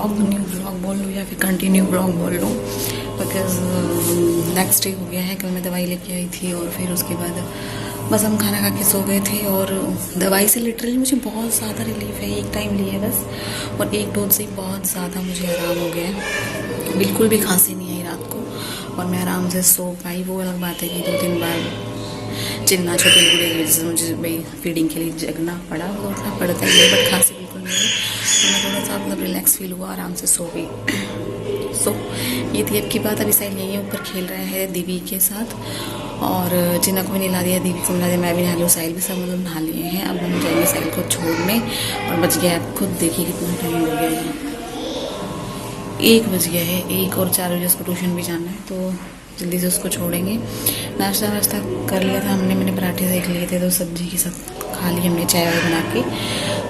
New blog बोल लूँ या फिर कंटिन्यू ब्लॉग बोल लूँ, बिकॉज नेक्स्ट डे हो गया है। कल मैं दवाई लेके आई थी और फिर उसके बाद बस हम खाना खा के सो गए थे। और दवाई से लिटरली मुझे बहुत ज़्यादा रिलीफ है। एक टाइम ली है बस, और एक डोज से बहुत ज़्यादा मुझे आराम हो गया है। बिल्कुल भी खांसी नहीं आई रात को और मैं आराम से सो पाई। वो अलग बात है कि 2-3 बार चिन्ना छोटे बूढ़े की वजह से मुझे भाई फीडिंग के लिए जगना पड़ा, वो उठना पड़ता है, बट खांसी बिल्कुल नहीं आई। तो मैं थोड़ा सा मतलब रिलैक्स फील हुआ, आराम से सो गई। सो ये थी अब की बात। अभी साइल यहीं ऊपर खेल रहा है दीदी के साथ, और चिन्ना को भी नहला दिया, दीदी को नहला दिया, मैं भी नहा लूँ, साइल भी सब मतलब नहा लिए हैं। अब हम जाएंगे साइल को छोड़ने, और बच गया है, खुद देखिए कितना टाइम हो गया है, 1 बज गया है। 1 और 4 बजे उसको ट्यूशन भी जाना है, तो जल्दी से उसको छोड़ेंगे। नाश्ता वाश्ता कर लिया था हमने, मैंने पराठे सेक लिए थे, तो सब्जी के साथ खा ली हमने चाय वाय बना के।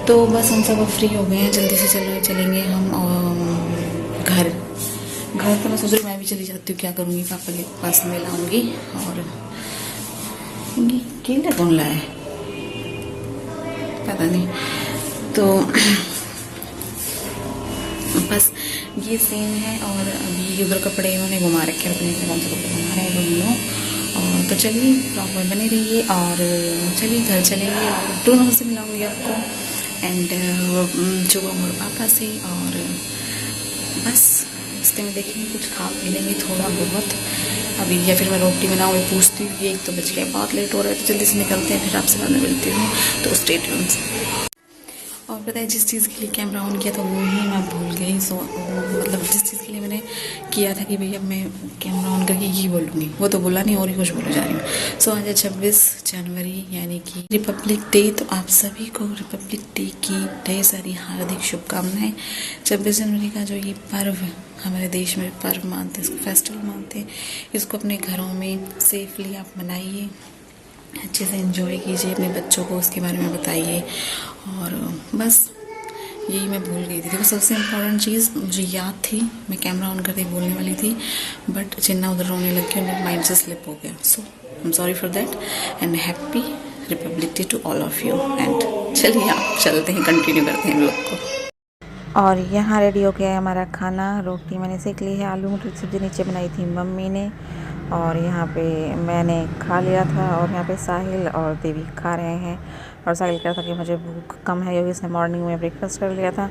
तो बस हम सब अब फ्री हो गए हैं, जल्दी से चलेंगे हम घर। तो मैं सोच रही मैं भी चली जाती हूँ, क्या करूँगी, पापा के पास में लाऊंगी। और केला कौन लाया है पता नहीं। तो बस ये सीन है। और अभी उधर कपड़े इन्होंने घुमा रखे हैं, अपने कौन से कपड़े घुमा रहे हैं दोनों। और तो चलिए ब्लॉग में बने रहिए, और चलिए घर चलेंगे और दोनों से मिलाऊंगी आपको, एंड शुभम और पापा से। और बस रास्ते में देखेंगे, कुछ खा पी लेंगे थोड़ा बहुत अभी, या फिर मैं रोटी बनाऊँ पूछती हूँ। 1 तो बज गया, बहुत लेट हो रहा है, तो जल्दी से निकलते हैं, फिर आपसे बाद में मिलती हूँ। तो स्टे ट्यून्ड। और पता है जिस चीज़ के लिए कैमरा ऑन किया था वो ही मैं भूल गई। सो मतलब जिस चीज़ के लिए मैंने किया था कि भैया मैं कैमरा ऑन करके ये बोलूँगी, वो तो बोला नहीं, और ही कुछ बोले जा रही हूँ। सो आज है 26 जनवरी यानी कि रिपब्लिक डे। तो आप सभी को रिपब्लिक डे की ढेर सारी हार्दिक शुभकामनाएं। 26 जनवरी का जो ये पर्व हमारे देश में पर्व मानते हैं, इसको फेस्टिवल मानते हैं, इसको अपने घरों में सेफली आप मनाइए, अच्छे से एंजॉय कीजिए, अपने बच्चों को उसके बारे में बताइए। और बस यही मैं भूल गई थी। देखो सबसे इम्पोर्टेंट चीज़ मुझे याद थी, मैं कैमरा ऑन करके बोलने वाली थी, बट चिन्ना उधर रोने लग गया, मेरे माइंड से स्लिप हो गया। So I am sorry for that, and happy Republic Day to all of you. And चलिए आप चलते हैं, कंटिन्यू करते हैं हम लोग को। और यहाँ रेडी हो गया है हमारा खाना। रोटी मैंने सेक ली है, आलू मटर की सब्ज़ी नीचे बनाई थी मम्मी ने, और यहाँ पे मैंने खा लिया था। और यहाँ पे साहिल और देवी खा रहे हैं। और साहिल कह रहा था कि मुझे भूख कम है, क्योंकि इसने मॉर्निंग में ब्रेकफास्ट कर लिया था।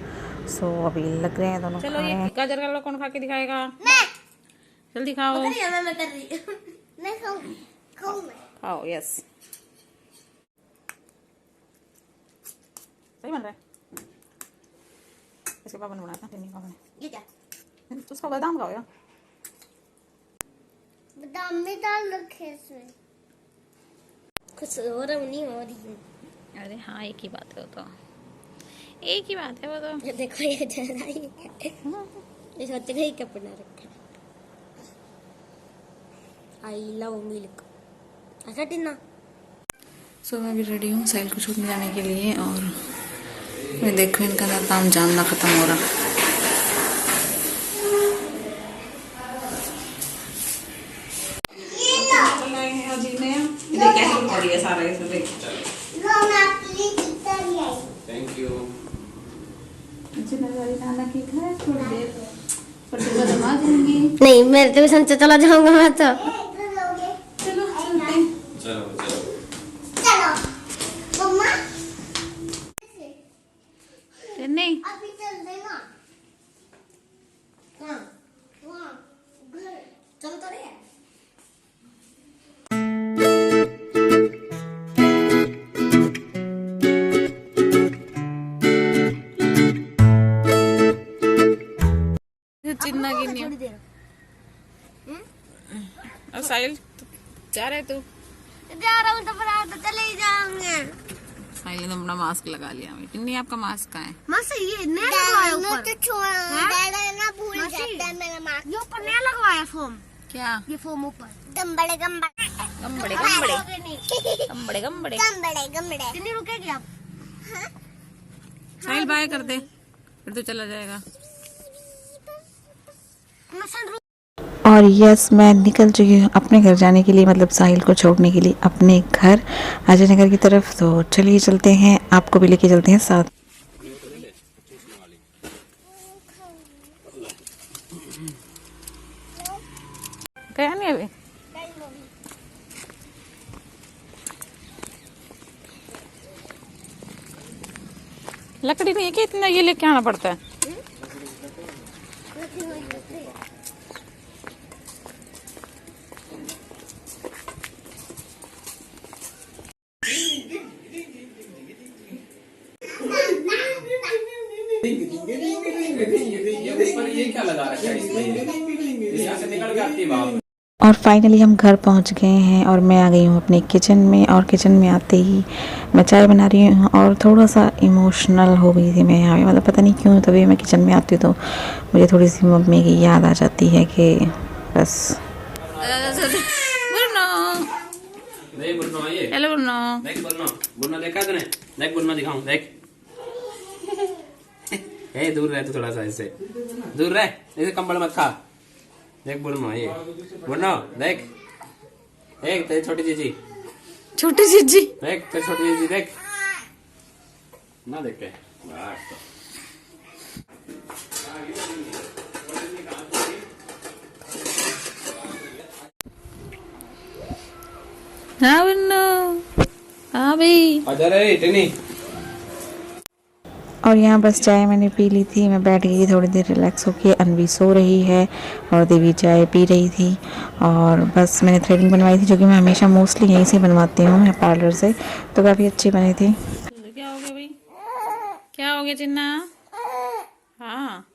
सो अभी लग रहे हैं दोनों खा रहे हैं। गाजर का हलवा कौन खा के दिखाएगा? जल्दी खाओ। खाओ, यस सही बन रहा है। इसके पापा ने बनाया था, नहीं पापा ने। ये क्या? उसका बादाम खाओ यार। बादाम में डाल रखे इसमें, कुछ हो रहा नहीं हो रही। अरे हाँ, एक ही बात है वो तो, एक ही बात है वो तो। ये देखो ये जरा ये सोच रही क्या बना रखा है। I love milk. अच्छा टिन्ना। सो मैं भी रेडी हूँ साइल को छूटने जाने के लिए। और मैं देखो इनका ना काम जानना ख़त्म हो रहा। नहीं मेरे ट्यूशन से चला जाऊंगा मैं तो। चलो चलते हैं। चलो मम्मा नहीं अभी चल देना। हाँ वहाँ घर चल तो रहे हैं। चिन्ना की नहीं। थोड़ी देर अब साहिल जा रहे तू? जा रहा हूँ तो फिर आप तो चले ही जाओगे। साहिल ने तो अपना मास्क लगा लिया। टिन्नी आपका मास्क कहाँ है? मासी ये नया लगवाया ऊपर। तो छोड़ा ना भूल जाता है मेरा मास्क। ये ऊपर नया लगवाया फोम। क्या? ये फोम ऊपर गंबड़े गंबड़े गम्बड़े गम्बड़े गम्बड़े गम्बड़े गंबड़े गंबड़े। कितनी रुकेगी आप? साहिल बाय कर दे, फिर तो चला जाएगा। और यस मैं निकल चुकी हूँ अपने घर जाने के लिए, मतलब साहिल को छोड़ने के लिए अपने घर अजय नगर की तरफ। तो चलिए चलते हैं, आपको भी लेके चलते हैं साथ। गया नहीं अभी? लकड़ी नहीं है कि इतना ये लेके आना पड़ता है? ये क्या लगा रखा है इसमें? यहाँ से निकल के आती है बात। और फाइनली हम घर पहुंच गए हैं और मैं आ गई हूँ अपने किचन में। और किचन में आते ही मैं चाय बना रही हूँ और थोड़ा सा इमोशनल हो गई थी मैं यहाँ पे। मतलब पता नहीं क्यों, तभी मैं किचन में आती हूँ तो मुझे थोड़ी सी मम्मी की याद आ जाती है कि बस। देख बुन्नो ये। हेलो बुन्नो। देख बुन्नो, बुन्नो देखा तूने? देख बुन्नो दिखाऊं, देख। ए दूर रह तू थोड़ा सा इससे, दूर रह, इसे कंबल मत खा। देख बुन्नो ये, बुन्नो देख, एक तेरी छोटी जीजी, छोटी जीजी देख तेरी छोटी जीजी देख, ना देख के हाँ बुन्नो, हाँ भाई। अजय रे इतनी। और यहाँ बस चाय मैंने पी ली थी, मैं बैठ गई थोड़ी देर रिलैक्स होके। अनवी सो रही है और देवी चाय पी रही थी। और बस मैंने थ्रेडिंग बनवाई थी, जो कि मैं हमेशा मोस्टली यहीं से बनवाती हूँ पार्लर से, तो काफ़ी अच्छी बनी थी। क्या हो गया भाई? क्या हो गया चिन्ना? हाँ।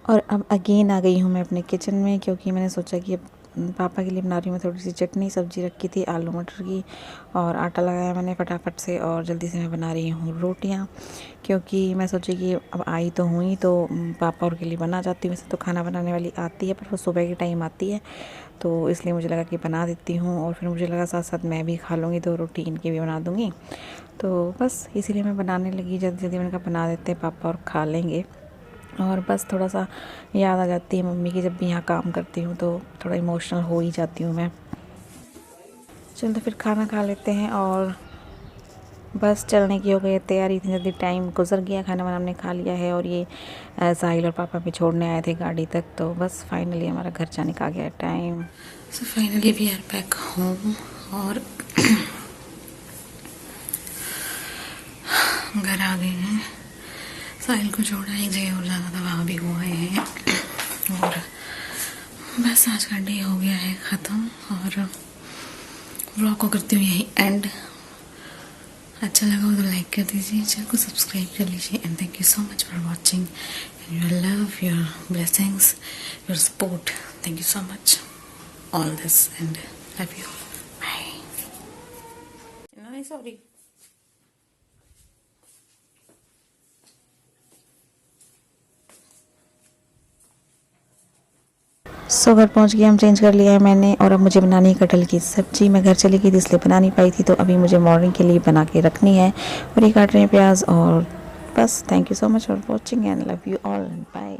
और अब अगेन आ गई हूँ मैं अपने किचन में, क्योंकि मैंने सोचा कि अब पापा के लिए बना रही हूँ मैं थोड़ी सी चटनी। सब्जी रखी थी आलू मटर की और आटा लगाया मैंने फटाफट से, और जल्दी से मैं बना रही हूँ रोटियाँ, क्योंकि मैं सोची कि अब आई तो हुई तो पापा और के लिए बना जाती हूँ। वैसे तो खाना बनाने वाली आती है, पर वो सुबह के टाइम आती है, तो इसलिए मुझे लगा कि बना देती हूँ। और फिर मुझे लगा साथ साथ मैं भी खा लूँगी, तो रोटी इनकी भी बना दूँगी। तो बस इसीलिए मैं बनाने लगी जल्दी जल्दी। मैंने कहा बना देते हैं, पापा और खा लेंगे। और बस थोड़ा सा याद आ जाती है मम्मी की, जब भी यहाँ काम करती हूँ तो थोड़ा इमोशनल हो ही जाती हूँ मैं। चलो तो फिर खाना खा लेते हैं। और बस चलने की हो गई तैयारी, इतनी जल्दी टाइम गुजर गया। खाना वाना हमने खा लिया है और ये साहिल और पापा भी छोड़ने आए थे गाड़ी तक, तो बस फाइनली हमारा घर जाने का आ गया time. So finally we are back home और घर आ गए हैं। साहिल को छोड़ा, एक जगह और जाना था, वहाँ भी हो आए हैं। और बस आज का डे हो गया है ख़त्म। और व्लॉग को करती हूँ यही एंड। अच्छा लगा हो तो लाइक कर दीजिए, चैनल को सब्सक्राइब कर लीजिए। And thank you so much for watching and your love, your blessings, your support. Thank you so much all this and love you. Bye. नहीं सॉरी। सो घर पहुंच गए हम, चेंज कर लिया है मैंने। और अब मुझे बनानी है कटहल की सब्जी। मैं घर चली गई थी इसलिए बना नहीं पाई थी, तो अभी मुझे मॉर्निंग के लिए बना के रखनी है। और ये काट रहे हैं प्याज। और बस thank you so much for watching and love you all, bye.